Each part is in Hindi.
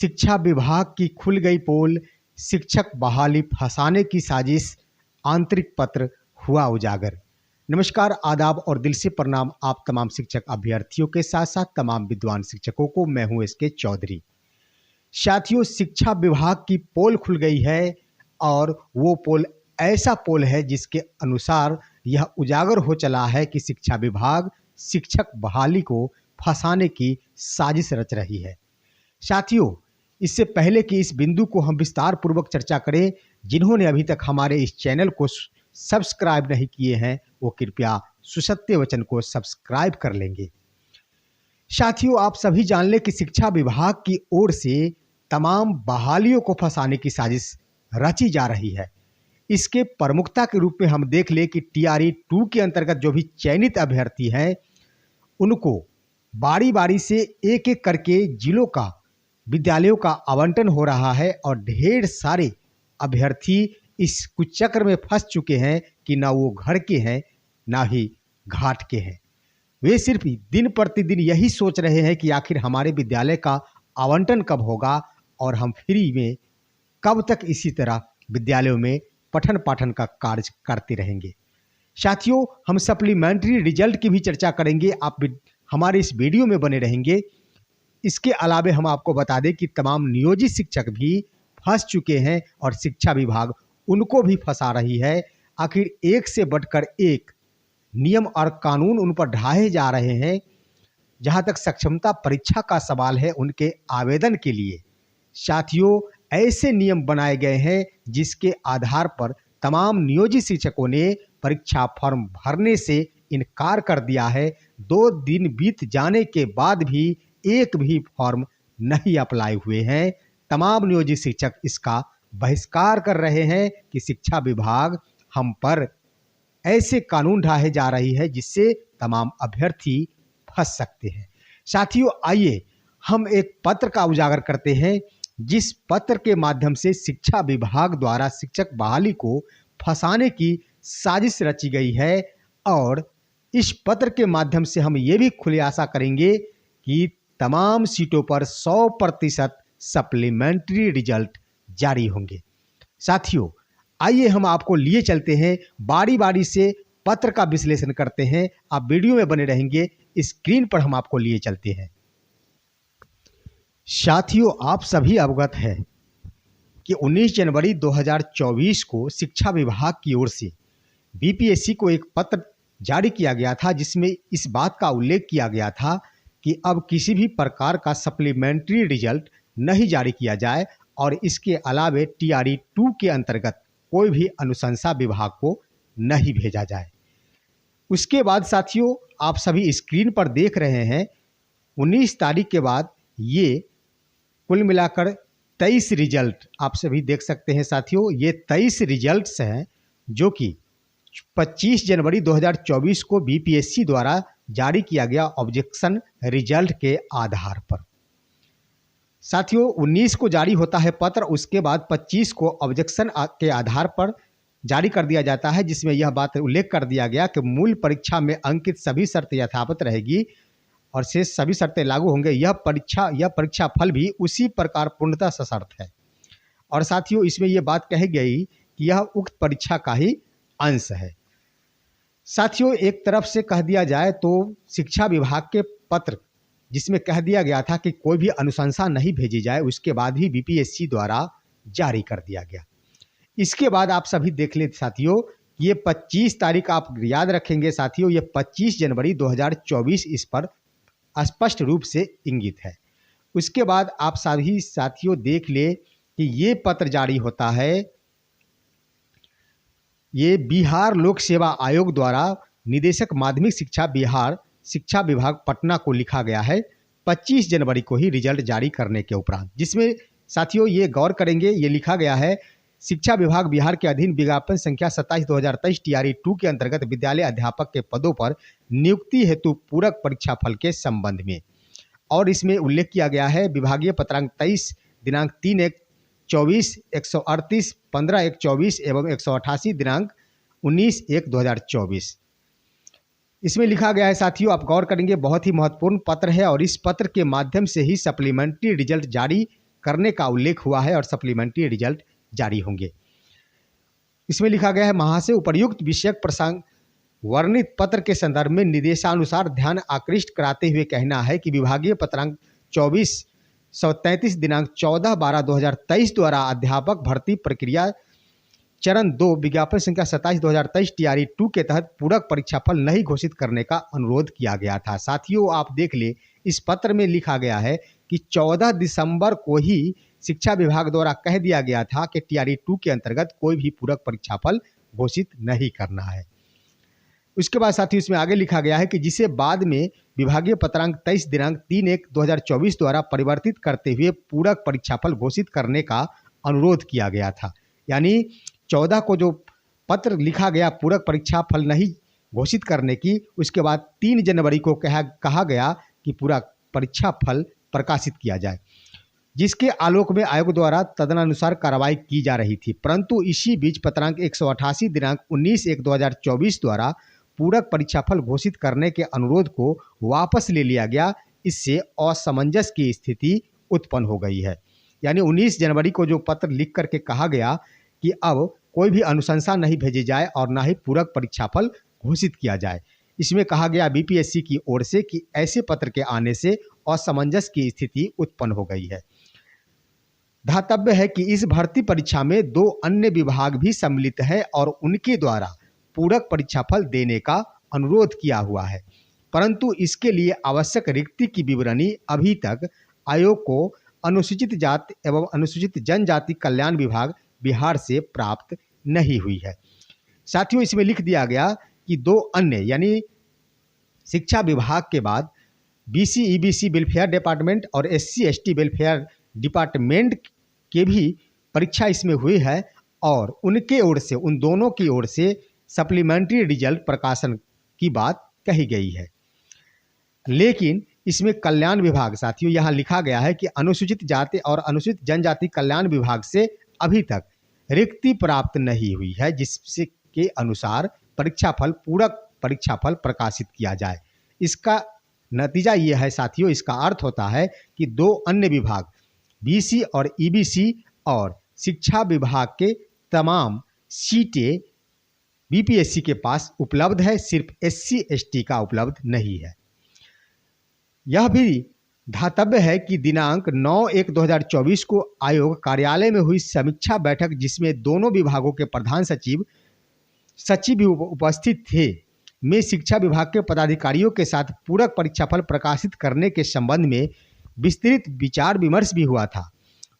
शिक्षा विभाग की खुल गई पोल, शिक्षक बहाली फंसाने की साजिश, आंतरिक पत्र हुआ उजागर। नमस्कार, आदाब और दिल से प्रणाम आप तमाम शिक्षक अभ्यर्थियों के साथ साथ तमाम विद्वान शिक्षकों को। मैं हूं एसके चौधरी। साथियों, शिक्षा विभाग की पोल खुल गई है और वो पोल ऐसा पोल है जिसके अनुसार यह उजागर हो चला है कि शिक्षा विभाग शिक्षक बहाली को फंसाने की साजिश रच रही है। साथियों, इससे पहले कि इस बिंदु को हम विस्तार पूर्वक चर्चा करें, जिन्होंने अभी तक हमारे इस चैनल को सब्सक्राइब नहीं किए हैं वो कृपया सुसत्य वचन को सब्सक्राइब कर लेंगे। साथियों, आप सभी जान लें कि शिक्षा विभाग की ओर से तमाम बहालियों को फंसाने की साजिश रची जा रही है। इसके प्रमुखता के रूप में हम देख लें कि TRE 2 के अंतर्गत जो भी चयनित अभ्यर्थी हैं उनको बारी बारी से एक एक करके जिलों का विद्यालयों का आवंटन हो रहा है और ढेर सारे अभ्यर्थी इस कुचक्र में फंस चुके हैं कि ना वो घर के हैं ना ही घाट के हैं। वे सिर्फ दिन प्रतिदिन यही सोच रहे हैं कि आखिर हमारे विद्यालय का आवंटन कब होगा और हम फ्री में कब तक इसी तरह विद्यालयों में पठन पाठन का कार्य करते रहेंगे। साथियों, हम सप्लीमेंट्री रिजल्ट की भी चर्चा करेंगे, आप हमारे इस वीडियो में बने रहेंगे। इसके अलावे हम आपको बता दें कि तमाम नियोजित शिक्षक भी फंस चुके हैं और शिक्षा विभाग उनको भी फंसा रही है। आखिर एक से बढ़कर एक नियम और कानून उन पर ढाए जा रहे हैं। जहां तक सक्षमता परीक्षा का सवाल है, उनके आवेदन के लिए साथियों ऐसे नियम बनाए गए हैं जिसके आधार पर तमाम नियोजित शिक्षकों ने परीक्षा फॉर्म भरने से इनकार कर दिया है। 2 दिन बीत जाने के बाद भी एक भी फॉर्म नहीं अप्लाई हुए हैं। तमाम नियोजित शिक्षक इसका बहिष्कार कर रहे हैं कि शिक्षा विभाग हम पर ऐसे कानून ढाए जा रही है जिससे तमाम अभ्यर्थी फंस सकते हैं। साथियों, आइए हम एक पत्र का उजागर करते हैं जिस पत्र के माध्यम से शिक्षा विभाग द्वारा शिक्षक बहाली को फंसाने की साजिश रची गई है। और इस पत्र के माध्यम से हम ये भी खुलासा करेंगे कि तमाम सीटों पर 100% सप्लीमेंट्री रिजल्ट जारी होंगे। साथियों, आइए हम आपको लिए चलते हैं, बारी बारी से पत्र का विश्लेषण करते हैं। आप वीडियो में बने रहेंगे, स्क्रीन पर हम आपको लिए चलते हैं। साथियों, आप सभी अवगत हैं कि 19 जनवरी 2024 को शिक्षा विभाग की ओर से BPSC को एक पत्र जारी किया गया था जिसमें इस बात का उल्लेख किया गया था कि अब किसी भी प्रकार का सप्लीमेंट्री रिजल्ट नहीं जारी किया जाए और इसके अलावे TRE 2 के अंतर्गत कोई भी अनुशंसा विभाग को नहीं भेजा जाए। उसके बाद साथियों, आप सभी स्क्रीन पर देख रहे हैं 19 तारीख के बाद ये कुल मिलाकर 23 रिजल्ट आप सभी देख सकते हैं। साथियों, ये 23 रिजल्ट्स हैं जो कि 25 जनवरी 2024 को BPSC द्वारा जारी किया गया ऑब्जेक्शन रिजल्ट के आधार पर। साथियों, 19 को जारी होता है पत्र, उसके बाद 25 को ऑब्जेक्शन के आधार पर जारी कर दिया जाता है जिसमें यह बात उल्लेख कर दिया गया कि मूल परीक्षा में अंकित सभी शर्तें यथावत रहेगी और शेष सभी शर्तें लागू होंगे। यह परीक्षा फल भी उसी प्रकार पूर्णतः सशर्त है। और साथियों, इसमें यह बात कही गई कि यह उक्त परीक्षा का ही अंश है। साथियों, एक तरफ से कह दिया जाए तो शिक्षा विभाग के पत्र जिसमें कह दिया गया था कि कोई भी अनुशंसा नहीं भेजी जाए, उसके बाद ही BPSC द्वारा जारी कर दिया गया। इसके बाद आप सभी देख लें साथियों, ये 25 तारीख आप याद रखेंगे साथियों, ये 25 जनवरी 2024 इस पर स्पष्ट रूप से इंगित है। उसके बाद आप सभी साथियों देख ले कि ये पत्र जारी होता है, ये बिहार लोक सेवा आयोग द्वारा निदेशक माध्यमिक शिक्षा बिहार शिक्षा विभाग पटना को लिखा गया है 25 जनवरी को ही रिजल्ट जारी करने के उपरांत, जिसमें साथियों ये गौर करेंगे, ये लिखा गया है शिक्षा विभाग बिहार के अधीन विज्ञापन संख्या 27/2023 TRE 2 के अंतर्गत विद्यालय अध्यापक के पदों पर नियुक्ति हेतु पूरक परीक्षा फल के संबंध में। और इसमें उल्लेख किया गया है विभागीय पत्रांक 23 दिनांक 3/1/24, 138 15/1/24 एवं 188 दिनांक 19/1/2024। इसमें लिखा गया है साथियों, आप गौर करेंगे, बहुत ही महत्वपूर्ण पत्र है और इस पत्र के माध्यम से ही सप्लीमेंट्री रिजल्ट जारी करने का उल्लेख हुआ है और सप्लीमेंट्री रिजल्ट जारी होंगे। इसमें लिखा गया है, महाशय उपर्युक्त विषयक प्रसंग वर्णित पत्र के संदर्भ में निर्देशानुसार ध्यान आकृष्ट कराते हुए कहना है कि विभागीय पत्रांक 2433 दिनांक 14/12/2023 द्वारा अध्यापक भर्ती प्रक्रिया चरण 2 विज्ञापन संख्या 27/2023 TRE 2 के तहत पूरक परीक्षाफल नहीं घोषित करने का अनुरोध किया गया था। साथियों, आप देख ले, इस पत्र में लिखा गया है कि 14 दिसंबर को ही शिक्षा विभाग द्वारा कह दिया गया था कि TRE 2 के अंतर्गत कोई भी पूरक परीक्षाफल घोषित नहीं करना है। उसके बाद साथियों इसमें आगे लिखा गया है कि जिसे बाद में विभागीय पत्रांक 23 दिनांक 3/1/2024 द्वारा परिवर्तित करते हुए पूरक परीक्षाफल घोषित करने का अनुरोध किया गया था। यानी 14 को जो पत्र लिखा गया पूरक परीक्षा फल नहीं घोषित करने की, उसके बाद 3 जनवरी को कहा गया कि पूरा परीक्षा फल प्रकाशित किया जाए, जिसके आलोक में आयोग द्वारा तदनुसार कार्रवाई की जा रही थी। परंतु इसी बीच पत्रांक 188 दिनांक 19/1/2024 द्वारा पूरक परीक्षाफल घोषित करने के अनुरोध को वापस ले लिया गया। इससे असमंजस की स्थिति उत्पन्न हो गई है। यानी 19 जनवरी को जो पत्र लिख करके कहा गया कि अब कोई भी अनुशंसा नहीं भेजी जाए और ना ही पूरक परीक्षाफल घोषित किया जाए। इसमें कहा गया बीपीएससी की ओर से कि ऐसे पत्र के आने से असमंजस की स्थिति उत्पन्न हो गई है। ध्यातव्य है कि इस भर्ती परीक्षा में 2 अन्य विभाग भी सम्मिलित हैं और उनके द्वारा पूरक परीक्षाफल देने का अनुरोध किया हुआ है, परंतु इसके लिए आवश्यक रिक्ति की विवरणी अभी तक आयोग को अनुसूचित जाति एवं अनुसूचित जनजाति कल्याण विभाग बिहार से प्राप्त नहीं हुई है। साथियों, इसमें लिख दिया गया कि 2 अन्य यानी शिक्षा विभाग के बाद BC EBC वेलफेयर डिपार्टमेंट और SC ST वेलफेयर डिपार्टमेंट के भी परीक्षा इसमें हुई है और उनके ओर से, उन दोनों की ओर से सप्लीमेंट्री रिजल्ट प्रकाशन की बात कही गई है। लेकिन इसमें कल्याण विभाग, साथियों यहाँ लिखा गया है कि अनुसूचित जाति और अनुसूचित जनजाति कल्याण विभाग से अभी तक रिक्ति प्राप्त नहीं हुई है, जिससे के अनुसार परीक्षाफल पूरक परीक्षाफल प्रकाशित किया जाए। इसका नतीजा ये है साथियों, इसका अर्थ होता है कि 2 अन्य विभाग BC और EBC और शिक्षा विभाग के तमाम सीटें BPSC के पास उपलब्ध है, सिर्फ SC ST का उपलब्ध नहीं है। यह भी ध्यातव्य है कि दिनांक 9/1/2024 को आयोग कार्यालय में हुई समीक्षा बैठक, जिसमें दोनों विभागों के प्रधान सचिव भी उपस्थित थे, में शिक्षा विभाग के पदाधिकारियों के साथ पूरक परीक्षाफल प्रकाशित करने के संबंध में विस्तृत विचार विमर्श भी हुआ था।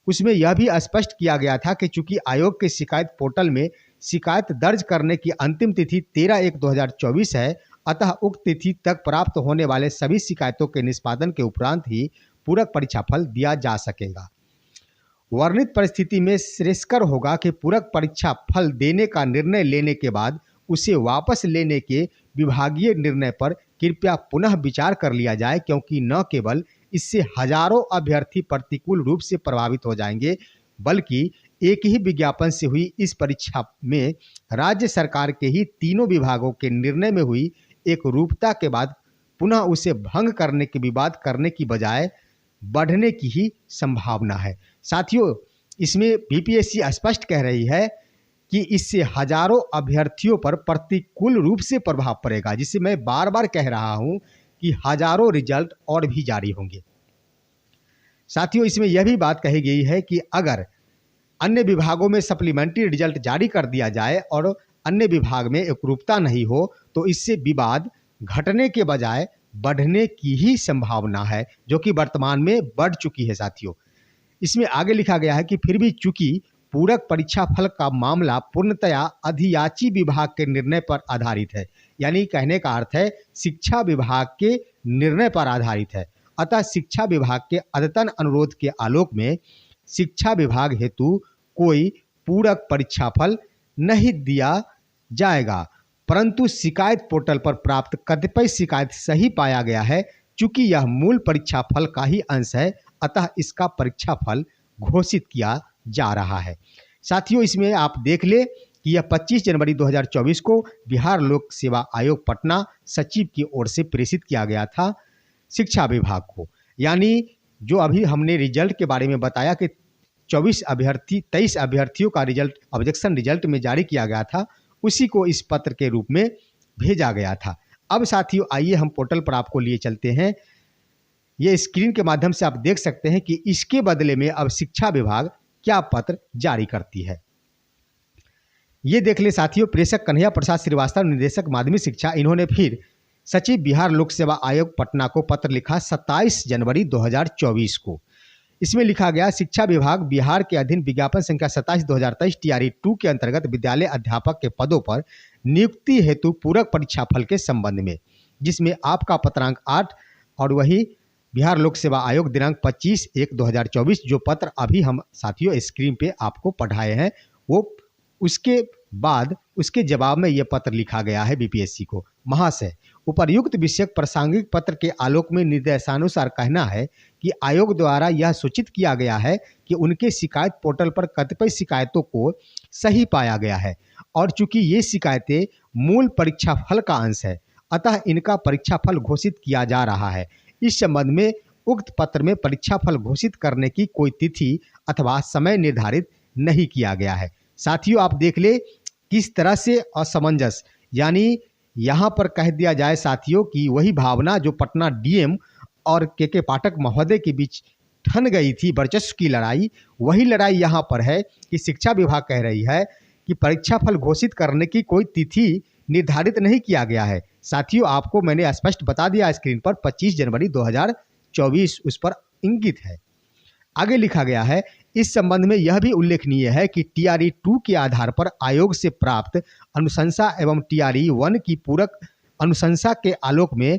उसमें यह भी स्पष्ट किया गया था कि चूंकि आयोग के शिकायत पोर्टल में शिकायत दर्ज करने की अंतिम तिथि 13/1/2024 है, अतः उक्त तिथि तक प्राप्त होने वाले सभी शिकायतों के निष्पादन के उपरांत ही पूरक परीक्षाफल दिया जा सकेगा। वर्णित परिस्थिति में श्रेयस्कर होगा कि पूरक परीक्षा फल देने का निर्णय लेने के बाद उसे वापस लेने के विभागीय निर्णय पर कृपया पुनः विचार कर लिया जाए, क्योंकि न केवल इससे हजारों अभ्यर्थी प्रतिकूल रूप से प्रभावित हो जाएंगे, बल्कि एक ही विज्ञापन से हुई इस परीक्षा में राज्य सरकार के ही तीनों विभागों के निर्णय में हुई एक रूपता के बाद पुनः उसे भंग करने के विवाद करने की बजाय बढ़ने की ही संभावना है। साथियों, इसमें बीपीएससी स्पष्ट कह रही है कि इससे हजारों अभ्यर्थियों पर प्रतिकूल रूप से प्रभाव पड़ेगा, जिससे मैं बार बार कह रहा हूं कि हजारों रिजल्ट और भी जारी होंगे। साथियों, इसमें यह भी बात कही गई है कि अगर अन्य विभागों में सप्लीमेंट्री रिजल्ट जारी कर दिया जाए और अन्य विभाग में एकरूपता नहीं हो तो इससे विवाद घटने के बजाय बढ़ने की ही संभावना है, जो कि वर्तमान में बढ़ चुकी है। साथियों, इसमें आगे लिखा गया है कि फिर भी चूंकि पूरक परीक्षा फल का मामला पूर्णतया अधियाची विभाग के निर्णय पर आधारित है, यानी कहने का अर्थ है शिक्षा विभाग के निर्णय पर आधारित है, अतः शिक्षा विभाग के अद्यतन अनुरोध के आलोक में शिक्षा विभाग हेतु कोई पूरक परीक्षा फल नहीं दिया जाएगा। परंतु शिकायत पोर्टल पर प्राप्त कतिपय शिकायत सही पाया गया है। चूंकि यह मूल परीक्षा फल का ही अंश है, अतः इसका परीक्षा फल घोषित किया जा रहा है। साथियों, इसमें आप देख ले कि यह 25 जनवरी 2024 को बिहार लोक सेवा आयोग पटना सचिव की ओर से प्रेषित किया गया था शिक्षा विभाग को। यानी जो अभी हमने रिजल्ट के बारे में बताया कि 23 अभ्यर्थियों का रिजल्ट ऑब्जेक्शन रिजल्ट में जारी किया गया था, उसी को इस पत्र के रूप में भेजा गया था। अब साथियों आइए हम पोर्टल पर आपको लिए चलते हैं। ये स्क्रीन के माध्यम से आप देख सकते हैं कि इसके बदले में अब शिक्षा विभाग क्या पत्र जारी करती है। ये देख ले साथियों, प्रेषक कन्हैया प्रसाद श्रीवास्तव, निदेशक माध्यमिक शिक्षा, इन्होंने फिर सचिव बिहार लोक सेवा आयोग पटना को पत्र लिखा 27 जनवरी 2024 को। इसमें लिखा गया, शिक्षा विभाग बिहार के अधीन विज्ञापन संख्या 27/2023 TRE 2 के अंतर्गत विद्यालय अध्यापक के पदों पर नियुक्ति हेतु पूरक परीक्षा फल के संबंध में, जिसमें आपका पत्रांक 8 और वही बिहार लोक सेवा आयोग दिनांक 25/1/2024 जो पत्र अभी हम साथियों स्क्रीन पे आपको पढ़ाए हैं, वो उसके बाद उसके जवाब में यह पत्र लिखा गया है बीपीएससी को। महाशय, उपर्युक्त विषयक प्रासंगिक पत्र के आलोक में निर्देशानुसार कहना है कि आयोग द्वारा यह सूचित किया गया है कि उनके शिकायत पोर्टल पर कतिपय शिकायतों को सही पाया गया है और चूंकि ये शिकायतें मूल परीक्षा फल का अंश है, अतः इनका परीक्षा फल घोषित किया जा रहा है। इस संबंध में उक्त पत्र में परीक्षा फल घोषित करने की कोई तिथि अथवा समय निर्धारित नहीं किया गया है। साथियों आप देख ले किस तरह से असमंजस, यानी यहाँ पर कह दिया जाए साथियों कि वही भावना जो पटना डीएम और के पाठक महोदय के बीच ठन गई थी वर्चस्व की लड़ाई, वही लड़ाई यहाँ पर है कि शिक्षा विभाग कह रही है कि परीक्षा फल घोषित करने की कोई तिथि निर्धारित नहीं किया गया है। साथियों आपको मैंने स्पष्ट बता दिया स्क्रीन पर, 25 जनवरी 2024 उस पर इंगित है। आगे लिखा गया है, इस संबंध में यह भी उल्लेखनीय है कि TRE 2 के आधार पर आयोग से प्राप्त अनुशंसा एवं TRE 1 की पूरक अनुशंसा के आलोक में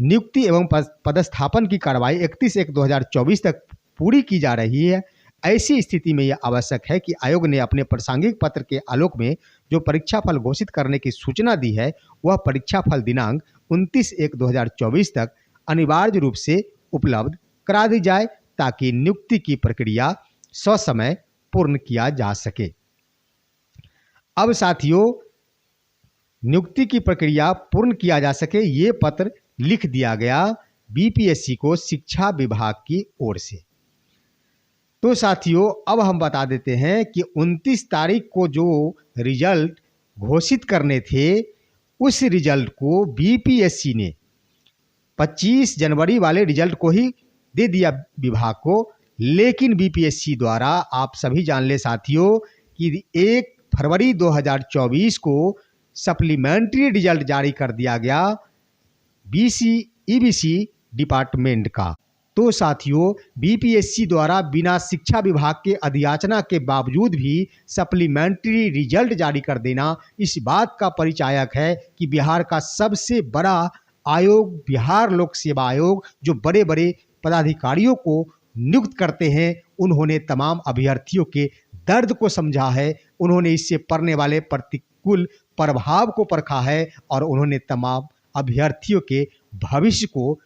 नियुक्ति एवं पदस्थापन की कार्रवाई 31/1/2024 तक पूरी की जा रही है। ऐसी स्थिति में यह आवश्यक है कि आयोग ने अपने प्रासंगिक पत्र के आलोक में जो परीक्षा फल घोषित करने की सूचना दी है, वह परीक्षा फल दिनांक 29/1/2024 तक अनिवार्य रूप से उपलब्ध करा दी जाए ताकि नियुक्ति की प्रक्रिया ससमय पूर्ण किया जा सके। अब साथियों नियुक्ति की प्रक्रिया पूर्ण किया जा सके, ये पत्र लिख दिया गया बीपीएससी को शिक्षा विभाग की ओर से। तो साथियों अब हम बता देते हैं कि 29 तारीख को जो रिजल्ट घोषित करने थे, उस रिजल्ट को बीपीएससी ने 25 जनवरी वाले रिजल्ट को ही दे दिया विभाग को, लेकिन बीपीएससी द्वारा आप सभी जान ले साथियों कि 1 फरवरी 2024 को सप्लीमेंट्री रिजल्ट जारी कर दिया गया ईबीसी डिपार्टमेंट का। तो साथियों बीपीएससी द्वारा बिना शिक्षा विभाग के अधियाचना के बावजूद भी सप्लीमेंट्री रिजल्ट जारी कर देना इस बात का परिचायक है कि बिहार का सबसे बड़ा आयोग बिहार लोक सेवा आयोग जो बड़े बड़े पदाधिकारियों को नियुक्त करते हैं, उन्होंने तमाम अभ्यर्थियों के दर्द को समझा है, उन्होंने इससे पड़ने वाले प्रतिकूल प्रभाव को परखा है और उन्होंने तमाम अभ्यर्थियों के भविष्य को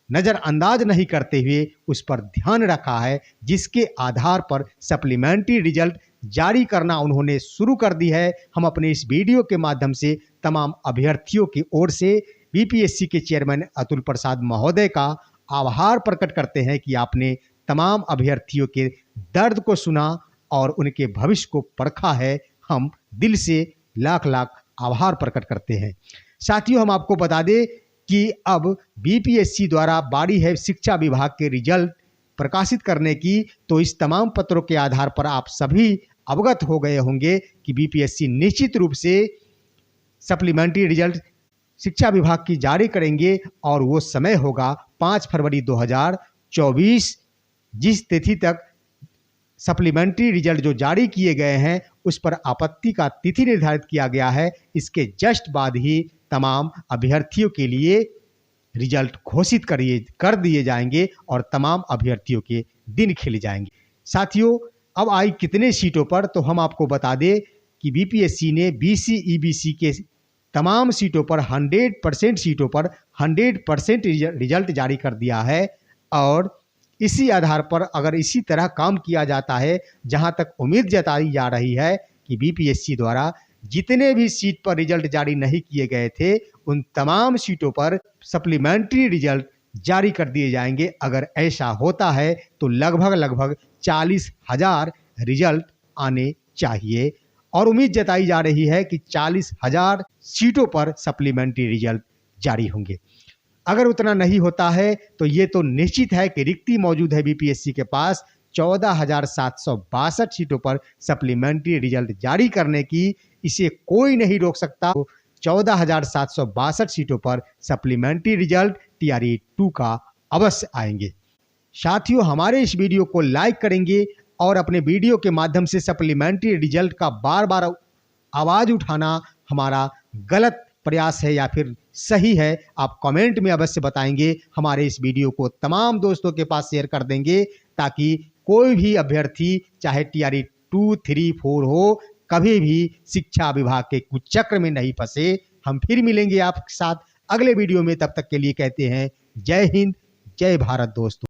नज़रअंदाज नहीं करते हुए उस पर ध्यान रखा है, जिसके आधार पर सप्लीमेंट्री रिजल्ट जारी करना उन्होंने शुरू कर दी है। हम अपने इस वीडियो के माध्यम से तमाम अभ्यर्थियों की ओर से बीपीएससी के चेयरमैन अतुल प्रसाद महोदय का आभार प्रकट करते हैं कि आपने तमाम अभ्यर्थियों के दर्द को सुना और उनके भविष्य को परखा है। हम दिल से लाख लाख आभार प्रकट करते हैं। साथियों हम आपको बता दें कि अब बीपीएससी द्वारा बारी है शिक्षा विभाग के रिजल्ट प्रकाशित करने की, तो इस तमाम पत्रों के आधार पर आप सभी अवगत हो गए होंगे कि बीपीएससी निश्चित रूप से सप्लीमेंट्री रिजल्ट शिक्षा विभाग की जारी करेंगे और वो समय होगा 5 फरवरी 2024। जिस तिथि तक सप्लीमेंट्री रिजल्ट जो जारी किए गए हैं उस पर आपत्ति का तिथि निर्धारित किया गया है, इसके जस्ट बाद ही तमाम अभ्यर्थियों के लिए रिजल्ट घोषित कर दिए जाएंगे और तमाम अभ्यर्थियों के दिन खिल जाएंगे। साथियों अब आई कितने सीटों पर, तो हम आपको बता दें कि बीपीएससी ने बीसी-ईबीसी के तमाम सीटों पर 100% सीटों पर 100% रिजल्ट जारी कर दिया है और इसी आधार पर अगर इसी तरह काम किया जाता है, जहां तक उम्मीद जताई जा रही है कि बीपीएससी द्वारा जितने भी सीट पर रिजल्ट जारी नहीं किए गए थे उन तमाम सीटों पर सप्लीमेंट्री रिजल्ट जारी कर दिए जाएंगे। अगर ऐसा होता है तो लगभग 40,000 रिजल्ट आने चाहिए और उम्मीद जताई जा रही है कि 40,000 सीटों पर सप्लीमेंट्री रिजल्ट जारी होंगे। अगर उतना नहीं होता है तो ये तो निश्चित है कि रिक्ति मौजूद है बीपीएससी के पास 14,762 सीटों पर सप्लीमेंट्री रिजल्ट जारी करने की। इसे कोई नहीं रोक सकता। 14,762 सीटों पर सप्लीमेंट्री रिजल्ट टीआरई 2 का अवश्य आएंगे। साथियों, हमारे इस वीडियो को लाइक करेंगे और अपने वीडियो के माध्यम से सप्लीमेंट्री रिजल्ट का बार बार आवाज उठाना हमारा गलत प्रयास है या फिर सही है, आप कमेंट में अवश्य बताएंगे। हमारे इस वीडियो को तमाम दोस्तों के पास शेयर कर देंगे ताकि कोई भी अभ्यर्थी चाहे टीआरई 2, 3, 4 हो, कभी भी शिक्षा विभाग के कुचक्र में नहीं फंसे। हम फिर मिलेंगे आपके साथ अगले वीडियो में। तब तक के लिए कहते हैं जय हिंद, जय भारत दोस्तों।